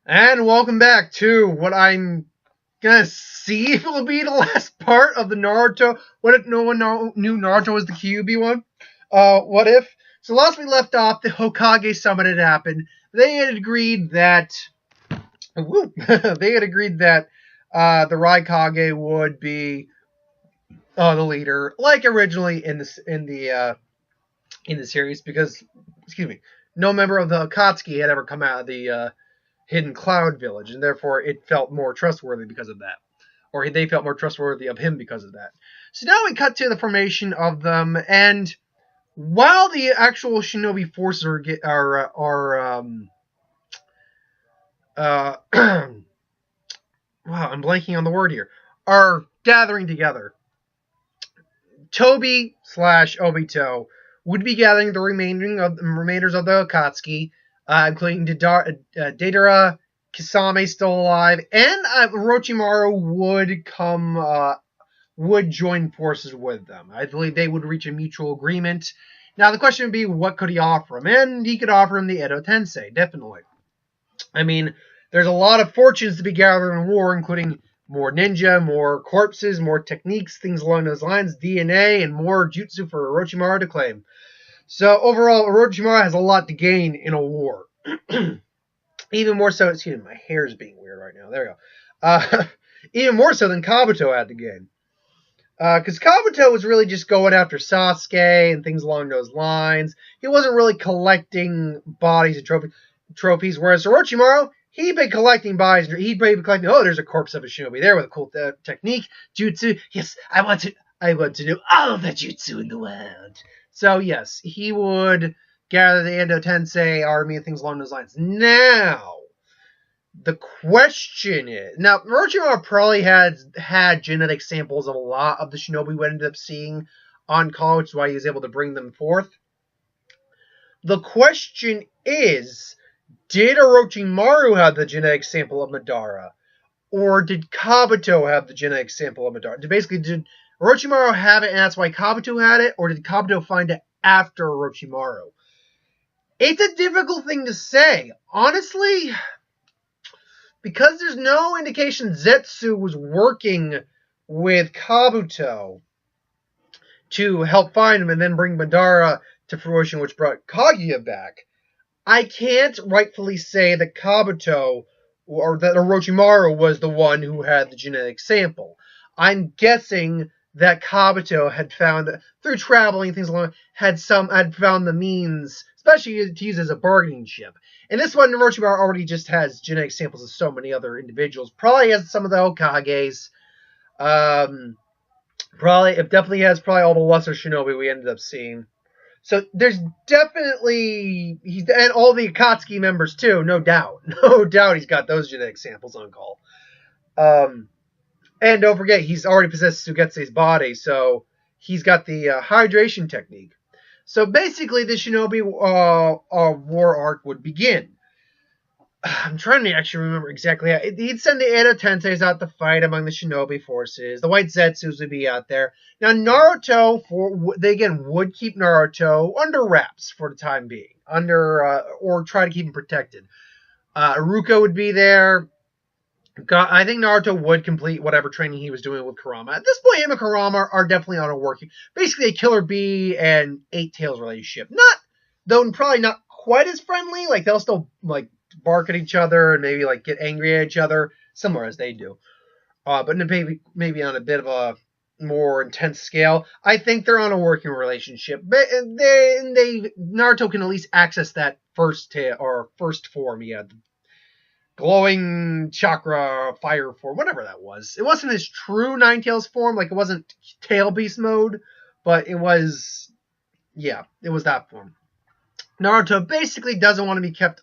And welcome back to what I'm gonna see if it will be the last part of the Naruto. What if no one knew Naruto was the Kyuubi one? What if? So last we left off, the Hokage summit had happened. They had agreed that they had agreed that the Raikage would be the leader, like originally in the series, because excuse me, no member of the Akatsuki had ever come out of the Hidden Cloud Village, and therefore it felt more trustworthy because of that. Or they felt more trustworthy of him because of that. So now we cut to the formation of them, and while the actual shinobi forces wow, I'm blanking on the word here, are gathering together. Toby slash Obito would be gathering the remainders of the Akatsuki, including Deidara, Kisame still alive, and Orochimaru would join forces with them. I believe they would reach a mutual agreement. Now the question would be, what could he offer him? And he could offer him the Edo Tensei, definitely. I mean, there's a lot of fortunes to be gathered in war, including more ninja, more corpses, more techniques, things along those lines, DNA, and more jutsu for Orochimaru to claim. So overall, Orochimaru has a lot to gain in a war. Even more so, excuse me, my hair's being weird right now. There we go. Even more so than Kabuto had to gain. Because Kabuto was really just going after Sasuke and things along those lines. He wasn't really collecting bodies and trophies, whereas Orochimaru, he'd been collecting bodies. He'd been collecting, oh, there's a corpse of a shinobi there with a cool technique, jutsu. Yes, I want to know all the jutsu in the world. So yes, he would gather the Endo Tensei army and things along those lines. Now, the question is, now Orochimaru probably had genetic samples of a lot of the shinobi we ended up seeing on call, which is why he was able to bring them forth. The question is, did Orochimaru have the genetic sample of Madara? Or did Kabuto have the genetic sample of Madara? Did Orochimaru have it and that's why Kabuto had it? Or did Kabuto find it after Orochimaru? It's a difficult thing to say. Honestly, because there's no indication Zetsu was working with Kabuto to help find him and then bring Madara to fruition, which brought Kaguya back, I can't rightfully say that Kabuto or that Orochimaru was the one who had the genetic sample. I'm guessing that Kabuto had found, through traveling things along, had found the means, especially to use as a bargaining chip. And this one, Orochimaru already just has genetic samples of so many other individuals. Probably has some of the Hokages. It definitely has probably all the lesser shinobi we ended up seeing. So there's definitely and all the Akatsuki members too, no doubt. No doubt he's got those genetic samples on call. And don't forget, he's already possessed Sugetsu's body, so he's got the hydration technique. So basically, the Shinobi war arc would begin. I'm trying to actually remember exactly how. He'd send the Edo Tenseis out to fight among the Shinobi forces. The White Zetsus would be out there. Now, Naruto, they again would keep Naruto under wraps for the time being, or try to keep him protected. Iruka would be there. I think Naruto would complete whatever training he was doing with Kurama. At this point, him and Kurama are definitely on a working, basically a Killer Bee and Eight Tails relationship. Probably not quite as friendly. Like they'll still like bark at each other and maybe like get angry at each other, similar as they do. But maybe on a bit of a more intense scale. I think they're on a working relationship. But Naruto can at least access that first form he had. Glowing chakra fire form, whatever that was. It wasn't his true Nine Tails form, like it wasn't Tail Beast mode, but it was that form. Naruto basically doesn't want to be kept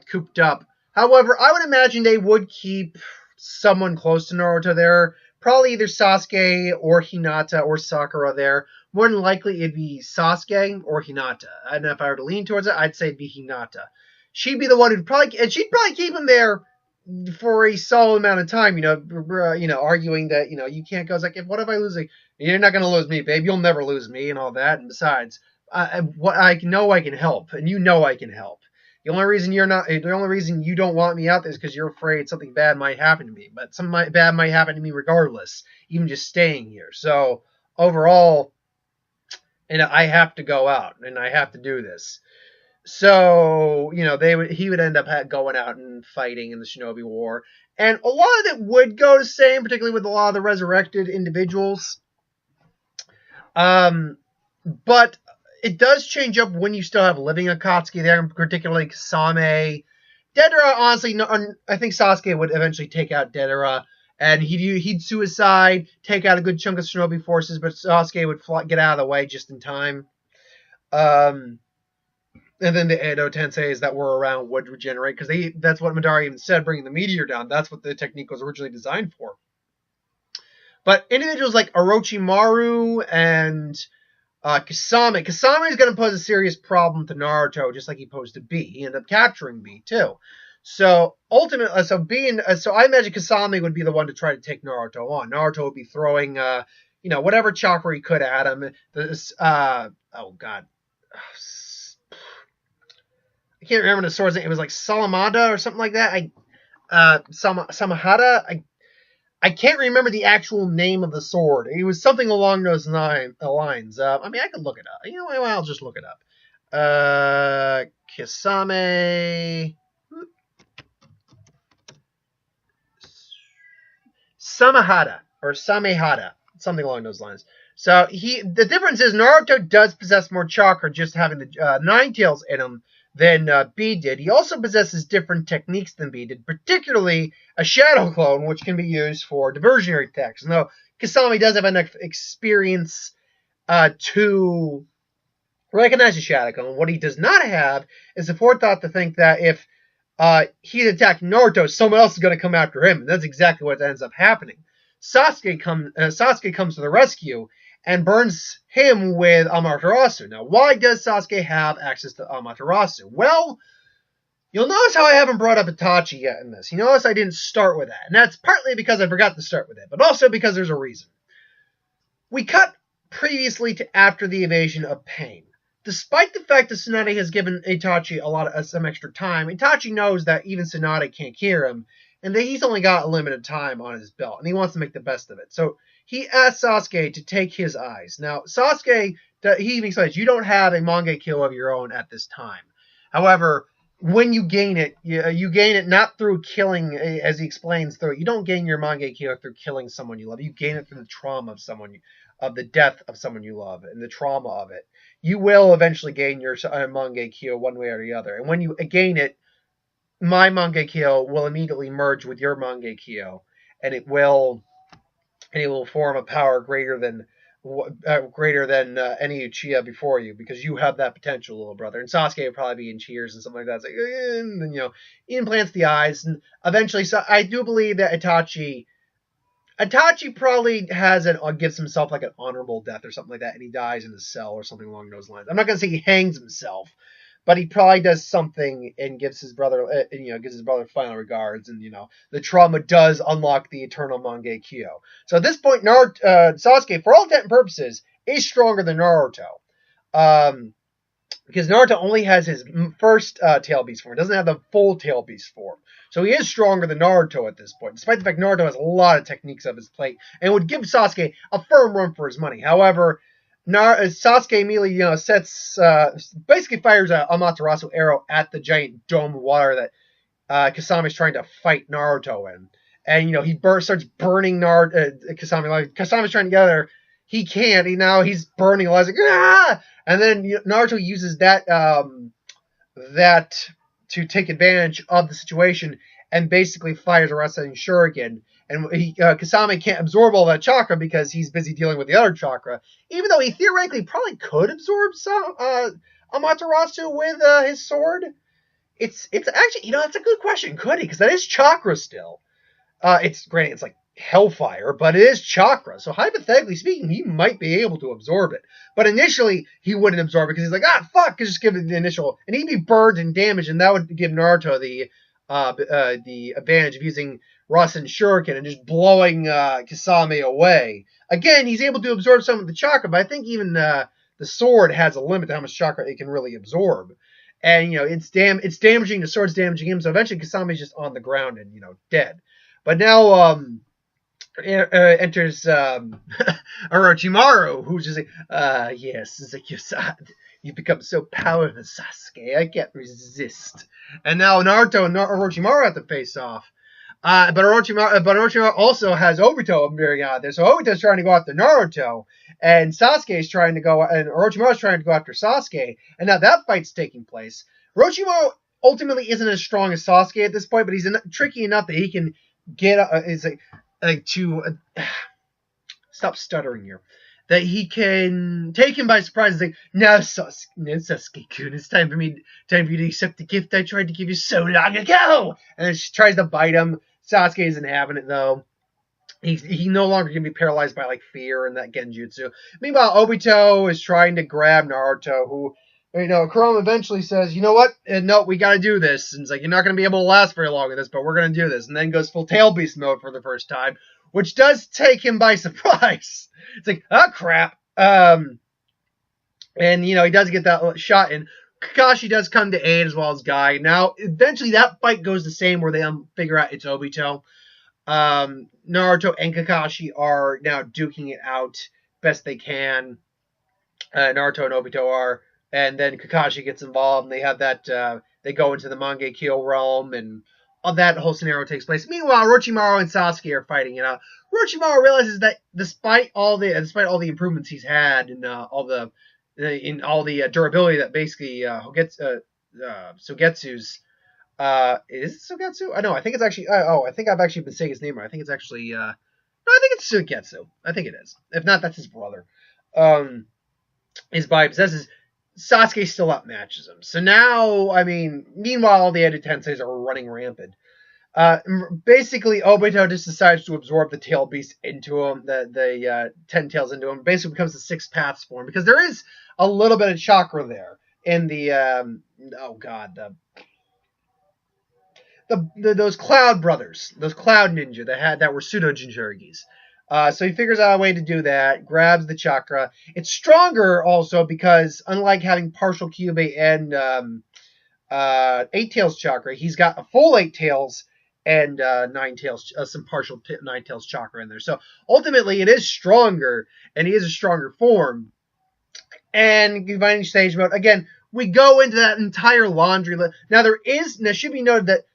cooped up. However, I would imagine they would keep someone close to Naruto there. Probably either Sasuke or Hinata or Sakura there. More than likely it'd be Sasuke or Hinata. And if I were to lean towards it, I'd say it'd be Hinata. She'd be the one she'd probably keep him there for a solid amount of time, arguing that, you can't go. It's like, what if I lose? You're not going to lose me, babe. You'll never lose me and all that. And besides, I know I can help, and you know I can help. The only reason you don't want me out there is because you're afraid something bad might happen to me. But something bad might happen to me regardless, even just staying here. So overall, I have to go out and I have to do this. So he would end up going out and fighting in the Shinobi War, and a lot of it would go the same, particularly with a lot of the resurrected individuals. But it does change up when you still have living Akatsuki there, particularly Kasame. Dedera, honestly, no, I think Sasuke would eventually take out Dedera, and he'd suicide, take out a good chunk of Shinobi forces, but Sasuke would get out of the way just in time. And then the Edo Tenseis that were around would regenerate, because that's what Madara even said, bringing the meteor down. That's what the technique was originally designed for. But individuals like Orochimaru and Kasame is going to pose a serious problem to Naruto, just like he posed to B. He ended up capturing B, too. So, ultimately, so I imagine Kasame would be the one to try to take Naruto on. Naruto would be throwing, whatever chakra he could at him. Oh, God. I can't remember the sword's name. It was like Salamada or something like that. Samahada. I can't remember the actual name of the sword. It was something along those lines. I mean, I could look it up. You know what? I'll just look it up. Kisame. Samehada. Something along those lines. So the difference is Naruto does possess more chakra, just having the Nine Tails in him, than B did. He also possesses different techniques than B did, particularly a shadow clone, which can be used for diversionary attacks. Now, Kasame does have enough experience to recognize a shadow clone. What he does not have is the forethought to think that if he's attacking Naruto, someone else is going to come after him. And that's exactly what ends up happening. Sasuke comes to the rescue and burns him with Amaterasu. Now, why does Sasuke have access to Amaterasu? Well, you'll notice how I haven't brought up Itachi yet in this. You notice I didn't start with that. And that's partly because I forgot to start with it, but also because there's a reason. We cut previously to after the invasion of Pain. Despite the fact that Tsunade has given Itachi some extra time, Itachi knows that even Tsunade can't cure him, and that he's only got a limited time on his belt, and he wants to make the best of it. So he asks Sasuke to take his eyes. Now, Sasuke, he even says, you don't have a Mangekyo of your own at this time. However, when you gain it, you gain it not through killing, as he explains through it. You don't gain your Mangekyo through killing someone you love. You gain it through the trauma of the death of someone you love, and the trauma of it. You will eventually gain your Mangekyo one way or the other. And when you gain it, my Mangekyo will immediately merge with your Mangekyo, and it will form a power greater than any Uchiha before you, because you have that potential, little brother. And Sasuke would probably be in cheers and something like that. It's like, and then, he implants the eyes, and eventually, so I do believe that Itachi probably gives himself like an honorable death or something like that, and he dies in his cell or something along those lines. I'm not going to say he hangs himself, but he probably does something and gives his brother final regards, and the trauma does unlock the eternal Mangekyo. So at this point, Sasuke, for all intent and purposes, is stronger than Naruto, because Naruto only has his first tail beast form; doesn't have the full tail beast form. So he is stronger than Naruto at this point, despite the fact Naruto has a lot of techniques up his plate and would give Sasuke a firm run for his money. However, Sasuke immediately, basically fires a Amaterasu arrow at the giant dome of water that Kasame is trying to fight Naruto in. And, he starts burning Kasame. Like, Kasame's trying to get there. He can't. He's burning alive. Like, ah! And then Naruto uses that to take advantage of the situation and basically fires a wrestling shuriken. And Kasame can't absorb all that chakra because he's busy dealing with the other chakra, even though he theoretically probably could absorb some Amaterasu with his sword. It's actually, that's a good question. Could he? Because that is chakra still. It's like hellfire, but it is chakra. So hypothetically speaking, he might be able to absorb it. But initially, he wouldn't absorb it because he's like, fuck, just give it the initial, and he'd be burned and damaged, and that would give Naruto the advantage of using Rasen Shuriken and just blowing Kasame away. Again, he's able to absorb some of the chakra, but I think even the sword has a limit to how much chakra it can really absorb. and it's damaging the sword's damaging him. So eventually Kasame's just on the ground and dead. But now enters Orochimaru, who's just like, yes, it's like you've become so powerful, Sasuke. I can't resist. And now Naruto and Orochimaru have to face off. But Orochimaru also has Obito appearing out there. So Obito's trying to go after Naruto, and Orochimaru's trying to go after Sasuke. And now that fight's taking place. Orochimaru ultimately isn't as strong as Sasuke at this point, but he's tricky enough that he can get stop stuttering here. That he can take him by surprise and say, "Now, Sasuke-kun, it's time for you to accept the gift I tried to give you so long ago." And then she tries to bite him. Sasuke isn't having it though. He no longer can be paralyzed by fear and that genjutsu. Meanwhile, Obito is trying to grab Naruto, who Kurama eventually says, "You know what? No, we got to do this." And it's like, "You're not going to be able to last very long with this, but we're going to do this." And then goes full tail beast mode for the first time, which does take him by surprise. It's like, oh crap. And he does get that shot in. Kakashi does come to aid as well as Guy. Now, eventually that fight goes the same where they figure out it's Obito. Naruto and Kakashi are now duking it out best they can. Naruto and Obito are. And then Kakashi gets involved, and they have that, they go into the Mangekyo realm, and all that whole scenario takes place. Meanwhile, Orochimaru and Sasuke are fighting it out. Orochimaru realizes that despite all the improvements he's had in all the durability that basically Sogetsu's, is it Sogetsu? I know. I think it's actually. I think I've actually been saying his name right. I think it's actually. No, I think it's Sogetsu. I think it is. If not, that's his brother. His body possesses. Sasuke still outmatches him. So now, meanwhile, all the Edo Tenseis are running rampant. Basically, Obito just decides to absorb the tail beast into him, the 10 tails into him. Basically becomes the 6 paths form, because there is a little bit of chakra there in the, those Cloud brothers, those Cloud ninja that were pseudo Jinchiurikis. So he figures out a way to do that, grabs the chakra. It's stronger also because, unlike having partial Kyubey and 8 tails chakra, he's got a full 8 tails and 9 tails, some partial 9 tails chakra in there. So ultimately, it is stronger, and he is a stronger form. And combining stage mode, again, we go into that entire laundry list. Now, should be noted that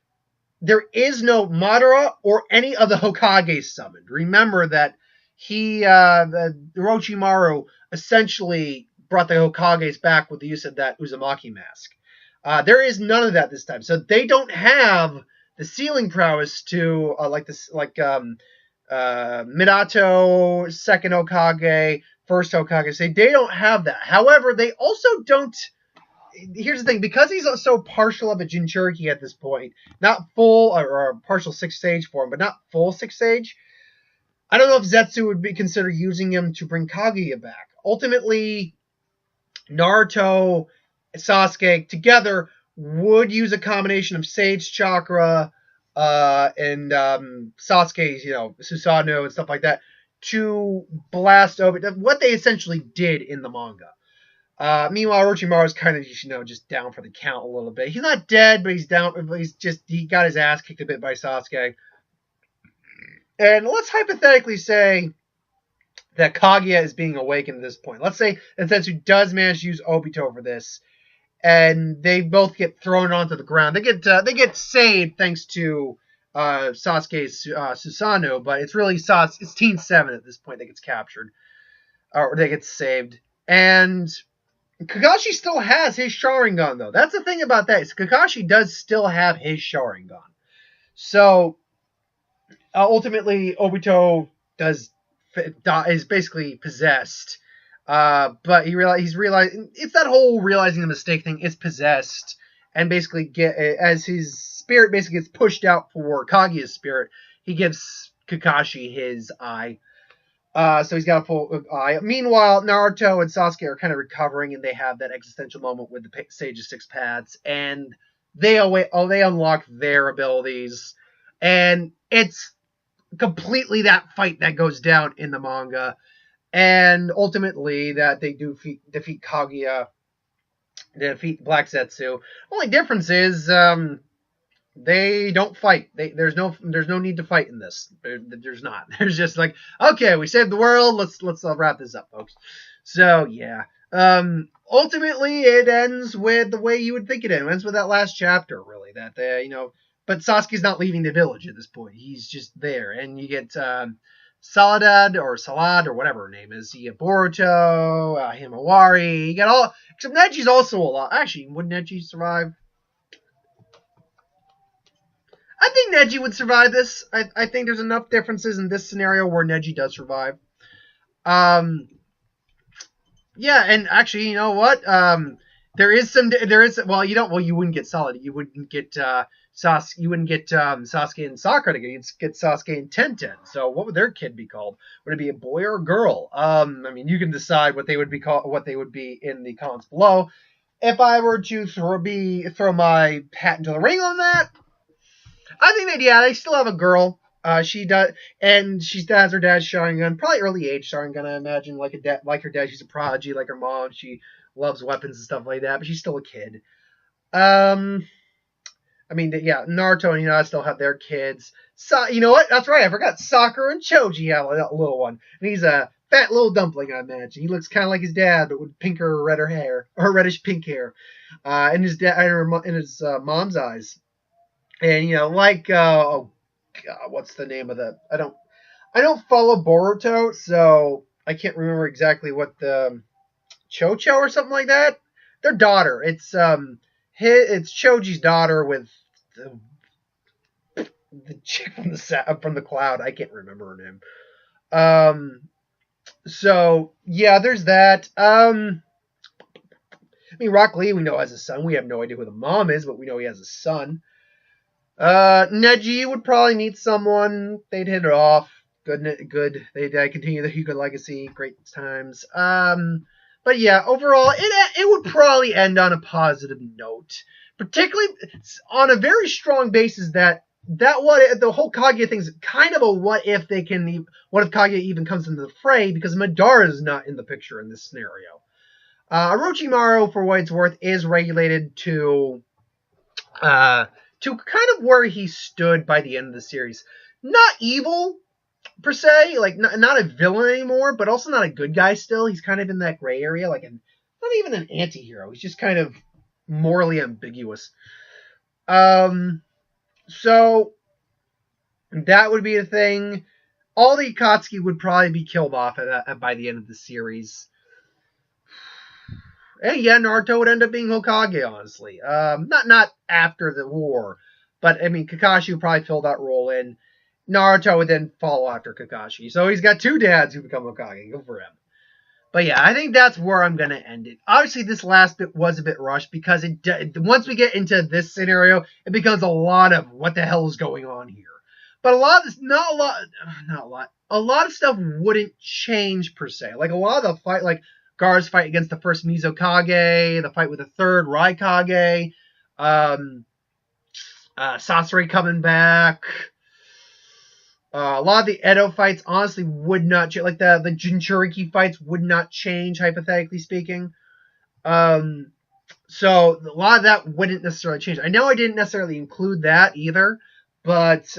there is no Madara or any of the Hokage summoned. Remember that Orochimaru essentially brought the Hokages back with the use of that Uzumaki mask. There is none of that this time. So they don't have the ceiling prowess to, Minato, second Hokage, first Hokage. So they don't have that. However, they also don't. Here's the thing, because he's so partial of a Jinchiuriki at this point, not full or partial 6th stage form, but not full 6th stage, I don't know if Zetsu would be considered using him to bring Kaguya back. Ultimately, Naruto and Sasuke together would use a combination of Sage Chakra and Sasuke's, Susanoo and stuff like that to blast over what they essentially did in the manga. Meanwhile, Orochimaru is kind of, just down for the count a little bit. He's not dead, but he's down. He got his ass kicked a bit by Sasuke. And let's hypothetically say that Kaguya is being awakened at this point. Let's say that Zetsu does manage to use Obito for this, and they both get thrown onto the ground. They get saved thanks to Sasuke's Susanoo, but it's really it's Team 7 at this point that gets captured, or they get saved. And Kakashi still has his Sharingan, though. That's the thing about that. Is Kakashi does still have his Sharingan. So, ultimately, Obito is basically possessed. But he's realizing, it's that whole realizing the mistake thing. It's possessed. And basically, as his spirit basically gets pushed out for Kaguya's spirit, he gives Kakashi his eye. So he's got a full eye. Meanwhile, Naruto and Sasuke are kind of recovering, and they have that existential moment with the Sage's 6 paths, and they unlock their abilities, and it's completely that fight that goes down in the manga, and ultimately that they do defeat Kaguya, to defeat Black Zetsu. Only difference is they don't fight. There's no need to fight in this. There's not. There's just like, okay, we saved the world. Let's wrap this up, folks. So yeah. Ultimately, it ends with the way you would think it ends. It ends with that last chapter, really. That but Sasuke's not leaving the village at this point. He's just there, and you get Salad or whatever her name is. You get Boruto, Himawari. You get all except Neji's also alive. Actually, would Neji survive? I think Neji would survive this. I think there's enough differences in this scenario where Neji does survive. Yeah, and actually, you know what? You wouldn't get Solid. You wouldn't get Sasuke. You wouldn't get Sasuke and Sakura together. You'd get Sasuke and Tenten. So what would their kid be called? Would it be a boy or a girl? I mean, you can decide what they would be called, what they would be in the comments below. If I were to throw my hat into the ring on that, I think that they still have a girl. She does, and she has her dad's Sharingan, probably early age Sharingan. I imagine like her dad. She's a prodigy, like her mom. She loves weapons and stuff like that, but she's still a kid. I mean, Naruto and Hinata still have their kids. So you know what? That's right. I forgot. Sakura and Choji have a little one, and he's a fat little dumpling. I imagine he looks kind of like his dad, but with pinker or redder hair, or reddish pink hair, in his mom's eyes. And what's the name of the? I don't follow Boruto, so I can't remember exactly what the Chocho or something like that. Their daughter. It's Choji's daughter with the chick from the cloud. I can't remember her name. So yeah, there's that. I mean, Rock Lee we know has a son. We have no idea who the mom is, but we know he has a son. Neji would probably meet someone. They'd hit it off. Good. They'd continue the Hyuga legacy. Great times. But yeah, overall, it would probably end on a positive note. Particularly on a very strong basis that the whole Kaguya thing is kind of a what if Kaguya even comes into the fray, because Madara is not in the picture in this scenario. Orochimaru, for what it's worth, is regulated to kind of where he stood by the end of the series. Not evil, per se, like not a villain anymore, but also not a good guy still. He's kind of in that gray area, not even an anti-hero. He's just kind of morally ambiguous. So that would be the thing. All the Akatsuki would probably be killed off by the end of the series. And yeah, Naruto would end up being Hokage, honestly. Not after the war, but I mean, Kakashi would probably fill that role in. Naruto would then follow after Kakashi. So he's got two dads who become Hokage. Good for him. But yeah, I think that's where I'm going to end it. Obviously, this last bit was a bit rushed because once we get into this scenario, it becomes a lot of what the hell is going on here. But a lot of stuff wouldn't change per se. Like a lot of the fight, like Gaara's fight against the first Mizukage, the fight with the third Raikage, Sasori coming back. A lot of the Edo fights honestly would not change. Like the Jinchiuriki fights would not change, hypothetically speaking. So a lot of that wouldn't necessarily change. I know I didn't necessarily include that either, but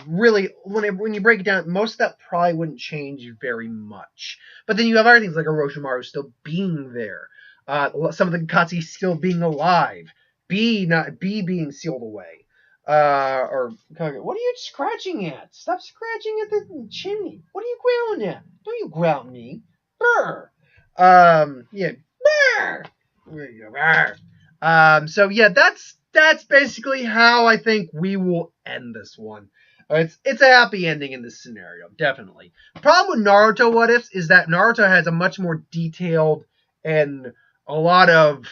really, when you break it down, most of that probably wouldn't change very much. But then you have other things like Orochimaru still being there, some of the Akatsuki still being alive, B being sealed away. What are you scratching at? Stop scratching at the chimney. What are you growling at? Don't you growl at me. Brr. Yeah. Brr. Brr. So yeah, that's basically how I think we will end this one. It's a happy ending in this scenario, definitely. The problem with Naruto What Ifs is that Naruto has a much more detailed and a lot of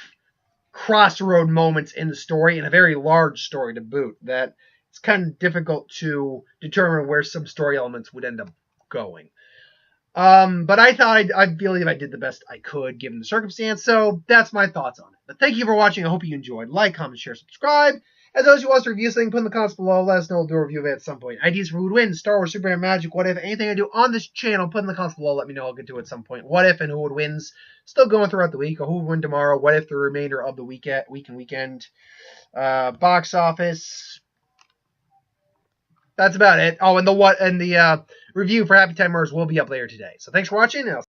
crossroad moments in the story, and a very large story to boot, that it's kind of difficult to determine where some story elements would end up going. But I thought I believe I did the best I could given the circumstance, so that's my thoughts on it. But thank you for watching. I hope you enjoyed. Like, comment, share, subscribe, As always, you want to review something, put in the comments below. Let us know. We'll do a review of it at some point. Ideas for who would win, Star Wars, Superman, Magic, what if, anything I do on this channel, put in the comments below. Let me know. I'll get to it at some point. What if and who would wins. Still going throughout the week. Or who would win tomorrow. What if the remainder of the weekend. Box office. That's about it. Oh, and the review for Happy Time Murders will be up later today. So thanks for watching, and I'll